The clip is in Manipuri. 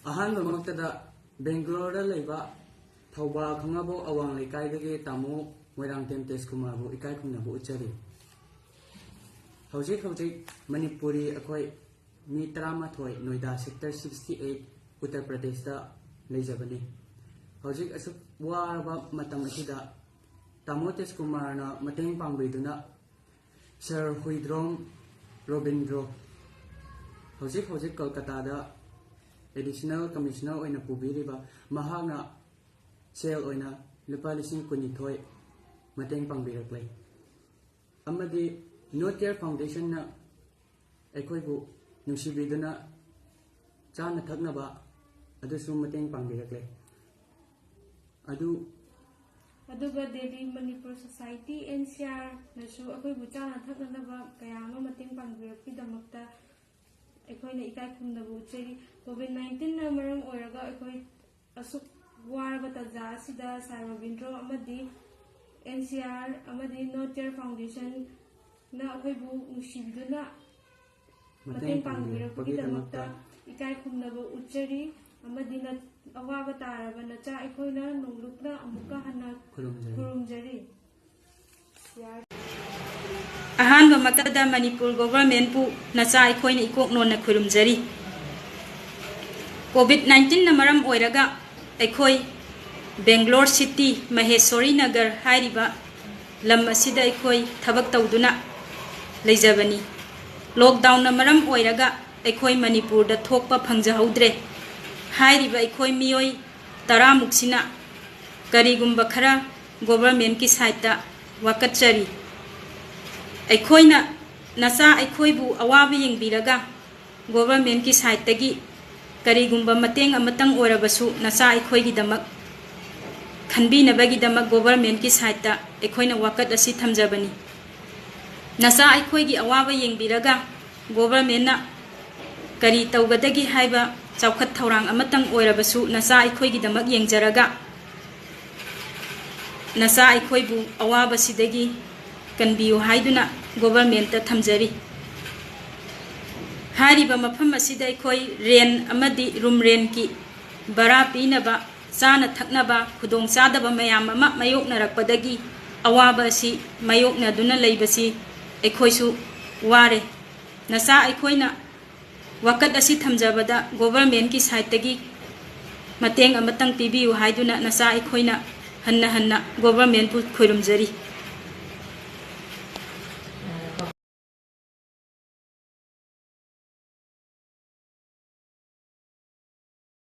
अहानबमक्तदा बेंगलोर लेबा थौबा खंगाबो अवांग लेकाइदगे तामो मोइरांगतेम तेजकुमारबो इकाइ खुंनाबो उच्चरी हौजिक मणिपुरी अखोय मी 13 नोएडा सेक्टर 68 उत्तर प्रदेश दा लेजबनी हौजिक असुक वारबा मतम असिदा तामो तेजकुमारना मतेंग पांगबिदुना सर हुइद्रोम रोबिंद्रो हौजिक कोलकाता दा एडिशनल कमिश्नर ओइना पुबिरिबा महांगना सेल ओइना लुपा लिसिंग कुनिथोय मतेंग पांगबिरक्लै अमदि नो केयर फाउंडेशन ना एखोयबु नुसिबिदुना चाना थक्नबा अदुसु मतेंग पांगबिरक्लै अदुगा दिल्ली मणिपुर सोसाइटी एनसीआर नसु अखोयबु चाना थक्नबा कयामा मतेंग पांगबिरक्पिदमक्ता अखोयना इकाइ खुंदबु चेरी कोविड-19 ना मरम ओइरगा अखोय असुक वारबा तजा असिदा सार रविंद्रो अमदि एनसीआर अमदि नो केयर फाउंडेशन ना अखोयबु नुसिबिदुना मतेंग पांगबिरक्पिदमक्ता इकाइ खुंदबु उच्चरी अमदि न अवाबा तारबा नचा अखोयना नोंलुकना अमुका हन्ना खुरुमजरी अहानबा मतदा मणिपुर गवर्नमेंट पु नचा अखोयना इकोक नोना खुरुमजरी कोविड-19 ना मरम ओइरगा अखोय बेंगलोर सिटी महेश्वरी नगर हाइरिबा लम असिदा अखोय थबक तौदुना लेजबनी लॉकडाउन ना मरम ओइरगा अखोय मणिपुर दा थोकपा फंगजहौद्रे हाइरिबा अखोय मियोय 10 मुक्सिना करीगुंबा खरा गवर्नमेंट की साइट वाकचरी अखोयना नचा अखोयबु अवाबा येंबिरगा गवर्नमेंट की साइट तगी करीगुंबा मतेंग अमतंग ओरबसु नचा अखोयगिदमक खनबिनबगिदमक गवर्नमेंट की साइट अखोयना वाकत असि थमजबनी नचा अखोयगी अवाबा येंबिरगा गवर्नमेंट ना करी तौगदगी हाइबा चौखत थौरांग अमतंग ओरबसु नचा अखोयगिदमक येंजरगा नचा अखोयबु अवाबसिदगी कनबियु हाइदुना गवर्नमेंट थमजरी हारिबा मफम असिदा अखोय रेन अमदि रूम रेन की बरा पीनबा चाना थक्नबा खुदोंग चादबा मयाम अमा मयोकनरकपदगी अवाबा असि मयोकनदुना लैबसि अखोयसु वारे नचा अखोयना वाकत असि थमजबदा गवर्नमेंट की साइट तगी मतेंग अमतंग पीबियु हाइदुना नचा अखोयना हन्ना गवर्नमेंट पु खुरुमजरी।